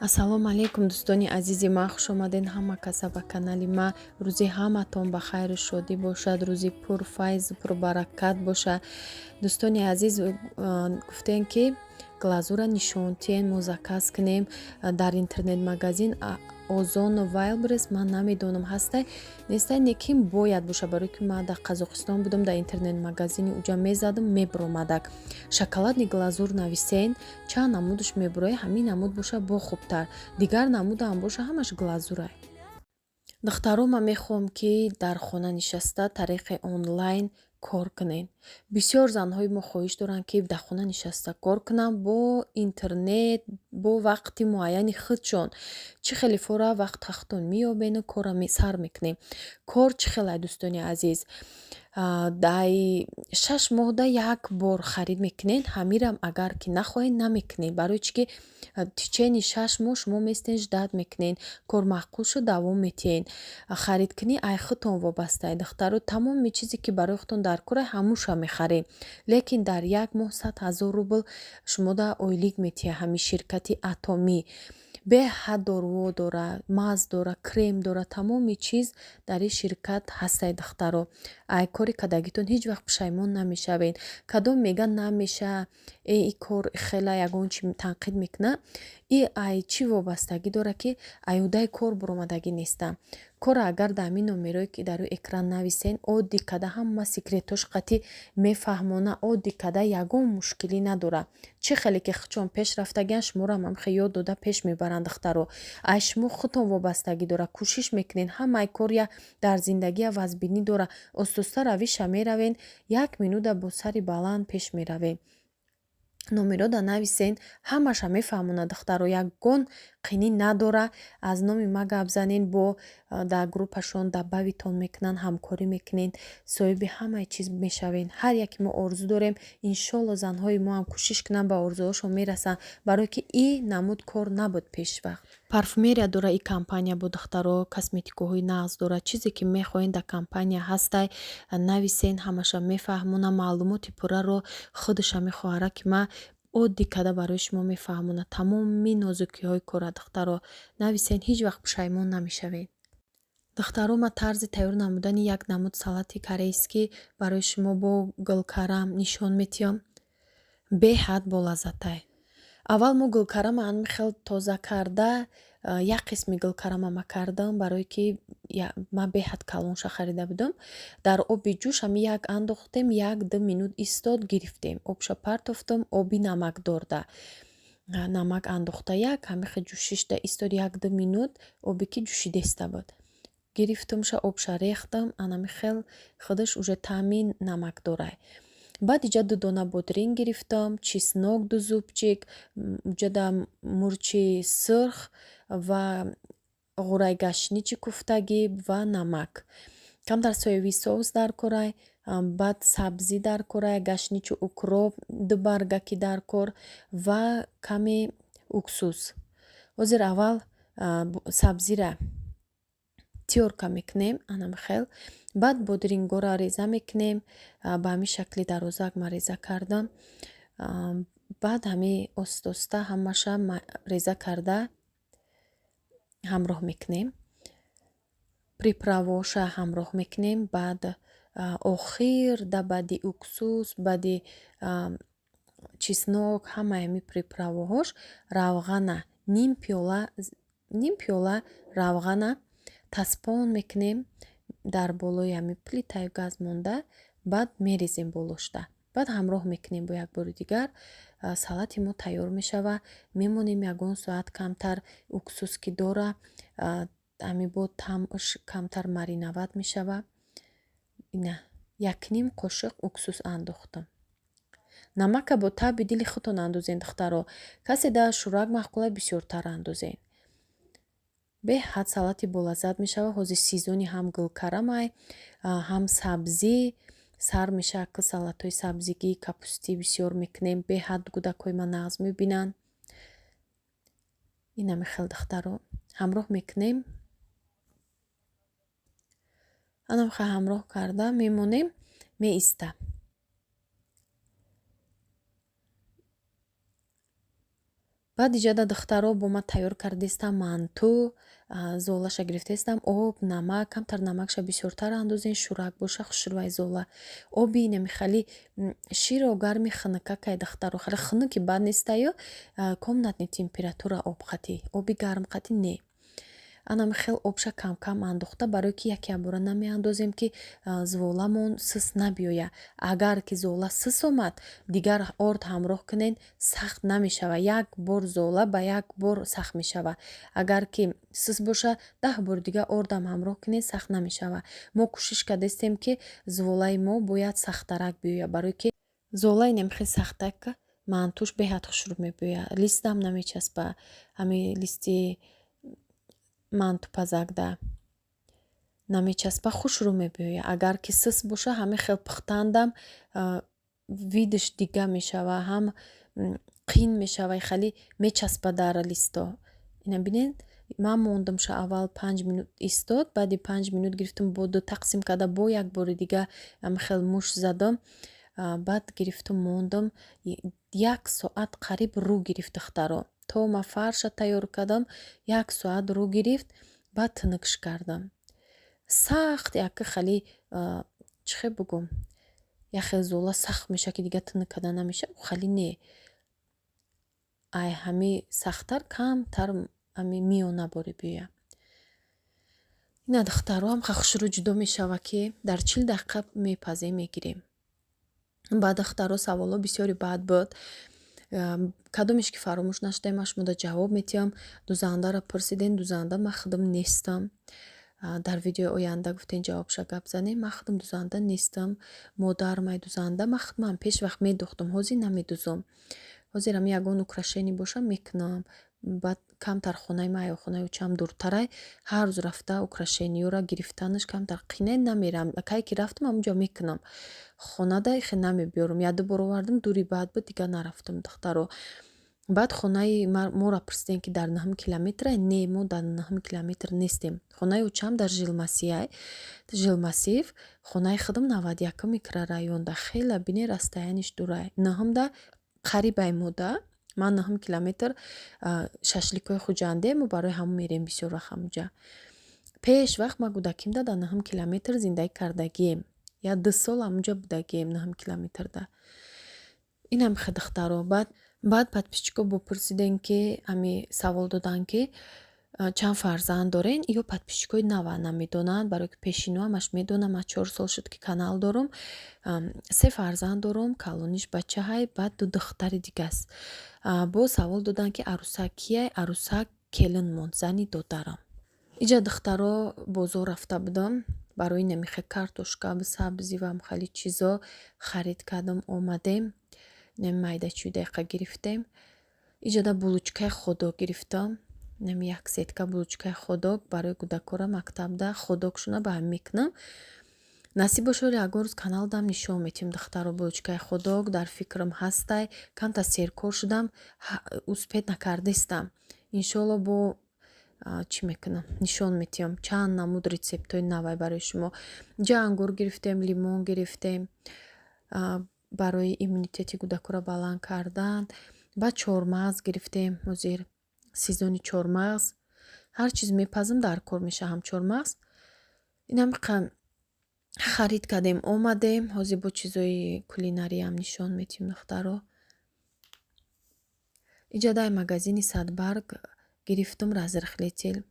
Ассалому алайкум дӯстони азизи ман, хуш омадед ҳама каса ба канали ма. Рӯзи ҳаматон ба хайру шодӣ бошад, рӯзи пурфайз пурбаракат бошад. дӯстони азиз, гуфтем ки глазура нишонтиен мо заказ кунем дар интернет-магазин Озон Wildberries. ман намедонам ҳастай нестай, лекин бояд боша, барои ки ман дар Қазоқистон будам, дар интернет-магазини уҷа мезадам, мебаромадак. Шоколадни глазур нависен, чанд намудаш мебарояд, ҳамин намуд боша бо хубтар, дигар намудам боша, ҳамаш глазурай. духтаро ман мехоҳам ки дар хона нишаста тариқи онлайн кор кунен. бисёр занҳои мо хоҳиш доранд ки дар хона нишаста кор кунанд бо интернет, бо вақти муайяни худшон. чӣ хеле фора вақт хахтон меёбену кора сар мекунем. кор чӣ хелай дӯстони азиз, дай 6 моҳда як бор харид мекунен, ҳамирам агар ки нахоҳед намекунен, барои чӣ ки тичени 6 моҳ шумо местен ждат мекунен, кор маъқул шуд давом метиҳен. харидкунӣ ай худтон вобастаед. духтаро тамоми чизе ки барои худтон дар кора ҳамуша мехарем, лекин дар як моҳ 100 000 рубл шумо да ойлик метиҳед. ҳами ширкати Атоми беҳад доруво дора, маз дора, крем дора, тамоми чиз дар ин ширкат ҳастай. духтаро ай кори кардагитон ҳеҷ вақт пушаймон намешавед. кадом меган намеша, и кор хела ягон чи танқид мекуна, и ай чӣ вобастагӣ дора ки аюдаи кор буромадагӣ неста. кора агар дар ҳамин номерое ки дар рӯи экран нависен, оддӣ када ҳама секретош қатӣ мефаҳмона, оддӣ када ягон мушкилӣ надора. чӣ хеле ки худшон пеш рафтагиан шуморо ҳам хе ёд дода пеш мебаранд. духтаро ай шумо худтон вобастагӣ дора, кӯшиш мекунен ҳамаи кор я дар зиндагӣ вазбинӣ дора. остоста равиша меравен, 1 минута бо сари баланд пеш меравен. номерода нависен, ҳамаша мефаҳмонад. духтаро ягон қинӣ надора. аз номи ма гап занен, бо дар группашон даббавитон мекунанд, ҳамкорӣ мекунен, соҳиби ҳамаи чиз мешавен. ҳар яке мо орзу дорем иншолло занҳои мо ҳам кӯшиш кунанд ба орзуҳошон мерасанд, барое ки ин намуд кор набуд пешвақт. парфюмерия дора ин компания, бо духтаро косметикаҳои нағз дора. чизе ки мехоҳен дар компания ҳастай, нависен, ҳамаша мефаҳмона, маълумоти пурраро худша мехоҳара ки ма оддӣ када барои шумо мефаҳмона тамоми нозукиҳои кора. духтаро нависен, ҳеҷ вақт пушаймон намешавед. духтаро ма тарзи тайёр намудани як намуд салати корейскӣ барои шумо бо гулкарам нишон метиҳам. беҳад болаззатай. аввал мо гулкарама хел тоза карда, як қисми гулкарамама кардам, барое ки ма беҳад калонша харида будам. дар оби ҷӯш ҳами як андохтем, 1-2 минут истод, гирифтем, обша партофтам, оби намакдорда, намак андохта як ҳамихе ҷӯшишда истод 1-2 минут, оби ки ҷӯшидеста буд. гирифтамша, обша рехтам, анамихел худаш уже таъми намак дорай. баъд иҷа 2 дона бодринг гирифтам, чеснок 2 зубчик, уҷада мурчи сурх ва ғураи гаштничи куфтагӣ ва намак. камтар соевӣ соус дар корай, баъд сабзӣ дар корай, гаштничу укроп 2 баргаки дар кор ва каме уксус. ҳозир аввал сабзира тиёрка мекунем, анамихел. баъд бодрингора реза мекунем, ба ҳамин шакли дарозак ма реза кардам. баъд ҳами оста ҳамаша реза карда ҳамроҳ мекунем. приправаоша ҳамроҳ мекунем. баъд охир да баъди уксус, баъди чеснок, ҳамаи ҳами приправаҳош равғана ним пиёла равғана таспон мекунем дар болои ҳами плитаи газ монда. баъд мерезем болошта. баъд ҳамроҳ мекунем бо як бори дигар. салати мо тайёр мешава. мемонем ягон соат камтар уксус ки дора, ҳами бо тамъш камтар мариноват мешава. ина 1 қошиқ уксус андохтам. намака бо таби дили худтон андозен. духтаро касе да шӯрак маъқулай бисёртар андозен. беҳад салати болаззат мешава. ҳозир сезони ҳам гулкарамай, ҳам сабзӣ сар мешава ки салатҳои сабзигӣ, капустӣ бисёр мекунем. беҳад кӯдакҳои ман нағз мебинанд. ина мехел духтаро ҳамроҳ мекунем. анамха ҳамроҳ карда мемонем, меиста. баъд иҷода духтаро бо ма тайёр кардестам манту, золаша гирифтестам, об, намак, камтар намакша бисёртар андозен, шӯрак боша хушрӯяи зола. Оби инами хали широ гарми ханакакай духтаро хали ханаки бад нестаю, комнатни температура об қатӣ, оби гарм қатӣ не. Анами хел обша кам-кам андохта, барое ки яке бора намеандозем ки зволамон сис набиёя. Агар ки зола сис омад, дигар орд ҳамроҳ кунен, сахт намешава. Як бор зола ба як бор сахт мешава. Агар ки сис боша, 10 бор дига ордам ҳамроҳ кунен, сахт намешава. Мо кӯшиш кардестем ки зволаи мо бояд сахтарак биёя, барое ки зола инем хел сахтак мантуш беҳад хушрӯ мебиёя. Листам намечаспа, ҳами листи манту пазакда намечаспа, хушрӯ мебиёя. Агар ки сис боша, ҳами хел пухтандам видиш дига мешава, ҳам қин мешава, хали мечаспа дар листо. Ина бинед, ман мондамша аввал 5 минут истод, баъди 5 минут гирифтам боду тақсим карда, бо як бори дига ҳами хел муш задам, баъд гирифтам мондам 1 соат қариб рӯ гирифт духтаро. То ма фарша тайёр кардам, 1 соат рӯ гирифт, баъд тинкш кардам. Сахт яка хали чӣ хел бугум, яхе зола сахт меша ки дига тинк карда намеша, хали не. Ай ҳами сахттар камтар ҳами миёна боре биёя. Ина духтаро ҳам хушрӯ ҷудо мешава ки дар 40 дақиқа мепазе мегирем. Баъд духтаро саволо бисёри баъд буд. Кадомеш ки фаромӯш нашудем, аш мода ҷавоб метиҳам. Дузандаро пурсидем, дузанда ма худам нестам. Дар видеои оянда гуфтен ҷавобша гап занем, ма худам дузанда нестам. Модар май дузанда, ма худам пеш вақт медӯхтам, ҳозир намедузам. Ҳозирам ягон украшени боша мекунам. Баъд камтар хонаи ма ё хонаи учам дуртарай, ҳар рӯз рафта украшениёра гирифтанаш камтар қинай намерам. Кай ки рафтам ҳамунҷо мекунам. Хонада хе намебиёрам. Я ду бор овардам, дури баъд буд, дига нарафтам духтаро. баъд хонаи моро пурсидем ки дар 9 километрай. Не, мо дар 9 километр нестем. Хонаи учам дар жилмасив, хонаи худам 91 микрорайонда. хела бинӣ расстояниш дурай. 9да қарибай мода. Ман 9 километр шашликои хуҷандем, барои ҳамон мерем бисёр вақт ҳамуҷа. Пеш вақт ма гудакимда дар 9 километр зиндагӣ кардагием. Я 2 сол ҳамуҷа будагием 9 километрда. Инам хе духтаро. Баъд подписчико бопурсидем ки ҳами савол додан ки чанд фарзанд дорен, ё подписчикои нава намедонанд, барои ки пешину ҳамаш медонам. Ма 4 сол шуд ки канал дорам. 3 фарзанд дорам, калониш бачаҳай, баъд 2 духтари дигаст. Бо савол додан ки арӯсак кияй? Арӯсак келинмон, зани додарам. Иҷа духтаро бозор рафта будам, барои намихе картошка, сабзи ва хали чизо харид кардам, омадем. Нем майда чӯдеқа гирифтем. Иҷода булочкаи ходок гирифтам. Нем як сетка булочкаи ходок барои кӯдакора мактабда ходокшуна ба ҳам мекунам. Насиб бошад ягон рӯз каналдам нишон метиҳам духтаро булочкаи ходок. Дар фикрам ҳастай. Камта серкор шудам, успеҳ накардестам. Иншоалло бо чӣ мекунам, нишон метиҳам чанд намуд рецептои навай барои шумо. Ҷа ангур гирифтем, лимон гирифтем барои иммунитети кӯдакора баланд кардан. Баъд чормағз гирифтем, ҳозир сезони чормағз. Ҳар чиз мепазам дар кор меша, ҳам чормағз. Инам харид кардем, омадем. Ҳозир бо чизои кулинариям нишон метиҳам духтаро. иҷа дар магазини Садбарг гирифтам разрыхлитель.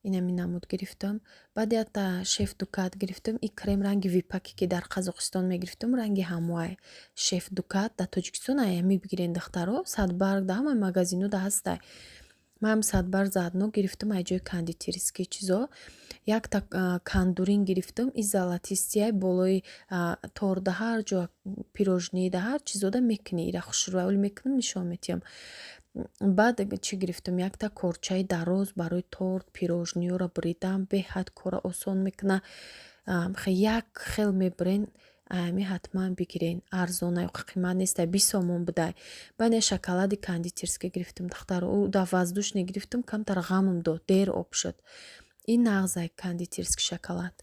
Инами намуд гирифтам. Баъд якта шеф дукат гирифтам. И крем ранги випаки ки дар Қазоқистон мегирифтам, ранги ҳамвай. Шеф дукат дар Тоҷикистон аями бигирен духтаро. Садбарг да ҳамаи магазинода ҳастай. Ман Садбарг задно гирифтам, аҷои кондитерский чизо. Якта кандурин гирифтам, и золотистияй болои тор да ҳар ҷо пирожни да ҳар чизода мекунӣ. Ира хушрӯяли мекунам, нишон метиҳам. баъд чӣ гирифтам, якта корчаи дароз барои торт, пирожниёро буридам. беҳад кора осон мекуна. Як хел мебирен, ами ҳатман бигирен. Арзона ё қимат неста, 20 сомон будай. Баъд я шоколади кондитерский гирифтам духтаро. Ӯ да воздушне гирифтам, камтар ғамам дод, дер об шуд. Ин нағзай кондитерский шоколад.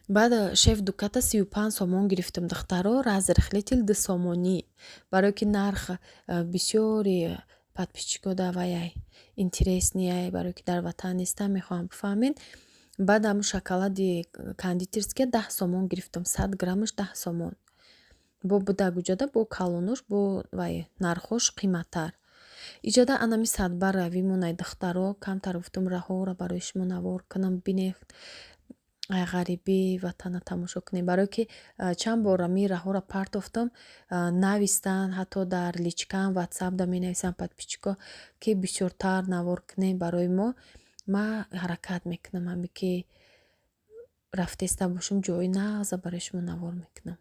баъд шеф дуката 35 сомон гирифтам духтаро. Разрыхлитель 2 сомонӣ. Барои ки нарх бисёри подписчиков давай интереснее, барои ки дар ватан нестам, мехоҳам бифаҳмед. Баъд ҳам шоколади кондитерский 10 сомон гирифтам, 100 граммаш 10 сомон. Бо будагуҷада бо калонуш бо вай нархош қиматтар. Иҷада анами садбар равимонаи духтаро камтар гуфтум раҳора барои шумо навор кунам, бинех ай ғарибии ватана тамошо кунем, барое ки чанд бор ами раҳора партофтам, навистан, ҳатто дар личкаам ватсапда менависанд подписчико ки бисёртар навор кунем барои мо. Ма ҳаракат мекунам, ами ки рафтеста бошум ҷои нағза барои шумо навор мекунам.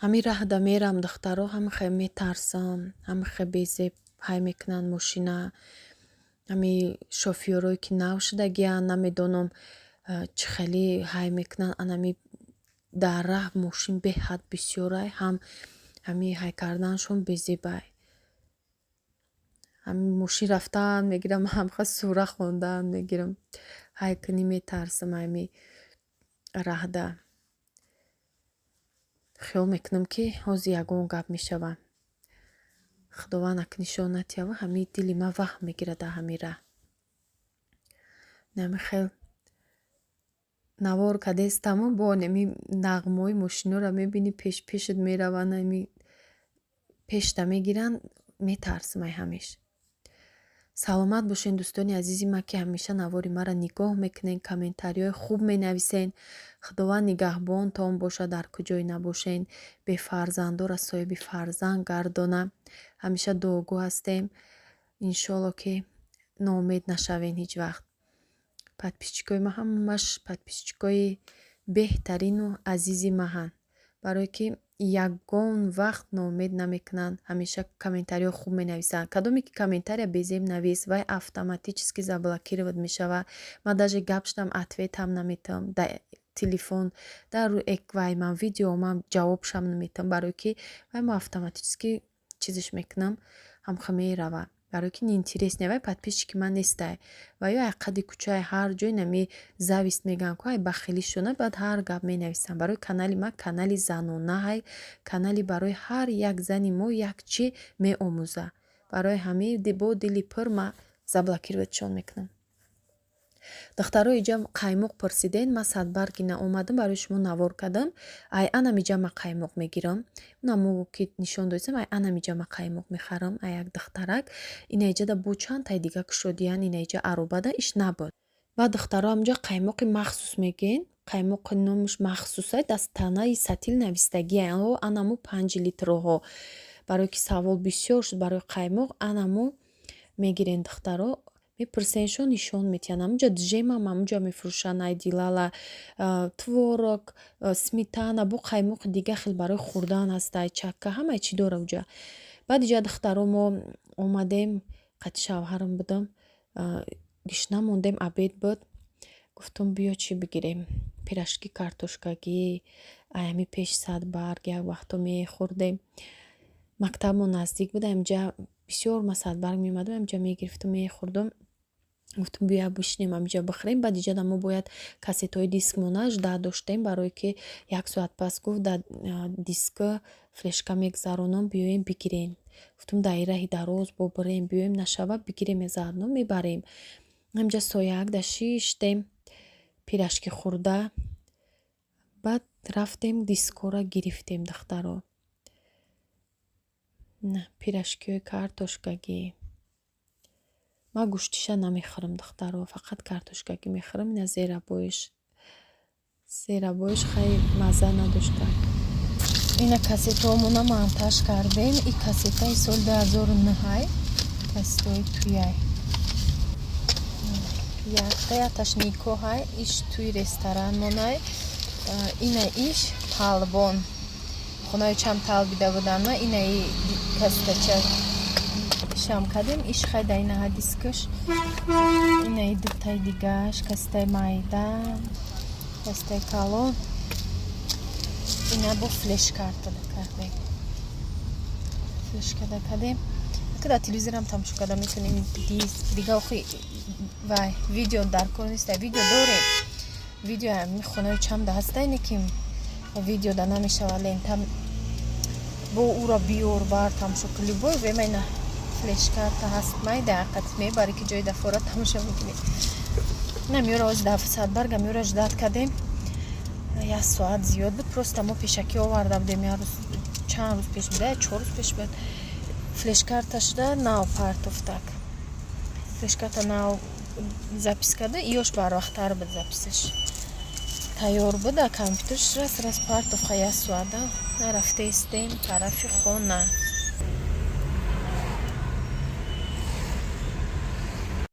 Ҳами раҳда мерам духтаро, ҳами хе метарсам, ҳами хе безеб ҳай мекунанд мошина, ҳами шофёрое ки нав шудагиянд, намедонам чӣ хеле ҳай мекунанд, анами дар раҳ мошин беҳад бисёрай, ҳами ҳай карданашон безебай. ҳами мошин рафтан мегирам, ҳамха сура хондан мегирам, ҳай кунӣ метарсам. ҳами раҳда хиёл мекунам ки ҳозир ягон гап мешава. Худованд ак нишонат ява, ҳами дили ма ваҳм мегирад дар ҳами раҳ. нами хел навор кадестаму бо нами нағмаҳои мошиноро мебини пешпешат мераванд, ами пешта мегиранд, метарсам ай ҳамеш. саломат бошен дӯстони азизи ма, ки ҳамеша навори мара нигоҳ мекунен, комментариҳои хуб менависен. худованд нигаҳбонтон бошад, дар куҷое набошен, бефарзандора соҳиби фарзанд гардона. ҳамеша дуогӯ ҳастем, иншоалло ки ноумед нашавен ҳеҷ вақт. подписчикои ма ҳамаш подписчикои беҳтарину азизи маҳанд, барое ки ягон вақт ноумед намекунанд, ҳамеша комментариҳо хуб менависанд. кадоме ки комментария безеб навис, вай автоматически заблокировать мешава. ман даже гап шудам ответам наметавам, дар телефон дар вай ман видеомам ҷавобшам наметавам, барое ки вай мо автоматически чизиш мекунам, ҳамха мерава, барое ки неинтересне, вай подписчики ман нестай. вай ай қади кучаи ҳар ҷой нами завист меган ку ай бахилӣ шона, баъд ҳар гап менависам. барои канали ма канали занона, ай канали барои ҳар як зани мо як чӣ меомӯза. барои ҳамин бо дили пур ма заблокироватшон мекунам. духтаро иҷа қаймоқ пурсиден, ман садбаргина омадам барои шумо навор кардам. ай анамиҷа ма қаймоқ мегирам, намо ки нишон додам, ай анамиҷа ма қаймоқ мехарам, ай як духтарак ина иҷада бо чанд тай дига кушодиян, ина иҷа аробада иш набуд. ва духтаро амҷа қаймоқи махсус мегӯен, қаймоқи номаш махсусай, дастанаи сатил навистагия, анамо 5 литроҳо. барое ки савол бисёр шуд барои қаймоқ, анамо мегирен духтаро, мепурсеншон нишон метиҳан. амуҷа джемам амуҷа мефурӯшанд, ай дилала, творог, сметана, бо қаймоқи дига хел барои хӯрдан ҳаст, ай чакка, ҳамаи чӣ дора уҷа. баъд иҷа духтаро мо омадем, қати шавҳарам будам, гишна мондем, обед буд, гуфтум биё чӣ бигирем, пирашки картошкагӣ, ай ҳами пеши садбарг як вақто мехӯрдем. мактабмо наздик буда, амҷа бисёр ма садбарг меомадам, амҷа мегирифтум мехӯрдум. гуфтум биё бишинем амҷа бихӯрем. баъд иҷада мо бояд кассетаҳои дискмонаш да доштем, барое ки як соат пас гуфт да диска флешка мегзаронам, биёем бигирем. гуфтум дар раҳи дароз бобурем, биёем нашава бигирем, заодно мебарем. амҷа сояак да шиштем пирашки хӯрда. баъд рафтем дискора гирифтем духтаро. пирашкиҳои картошкагӣ, ман гӯштиша намехӯрам духтаро, фақат картошкагӣ мехӯрам. ина зерабоиш хеле мазза надошта. ина кассетаҳомона монтаж кардем. и кассетаи соли 2009 кассетаҳои туяй яктаяташ никоҳай, иш туи ресторан монай. ина иш талбон хонаи чам тал бида будана, ина и кассетача шам кардем, иш хайда инаҳа дискаш, ина и дутаи дигаш, кассетаи майда, кассетаи калон, ина бо флешкарда кардем. флешкада кардем. када телевизорам тамошо карда метавонем диск дига охи вай видео дар кор нест, видео дорем. видео ами хонаи чамда ҳаста, ине ки видео да намешава лента бо ура биёр бар тамошо кли любой время на флеш-карта ҳаст. Майда ҳақиқат мебари ки ҷои дафора тамошо мекунӣ. Намёра оз 700 барга мёра ждат кардем. 1 соат зиёд буд. Просто мо пешакӣ оварда будем. Я рӯз чанд рӯз пеш буд, 4 рӯз пеш буд. Флеш-карташда нав партофт так. Флеш-карта нав запис карда, ёш барвақттар буд записаш. Тайёр буда компютерш раз партоф 1 соат. Рафта истем тарафи хона.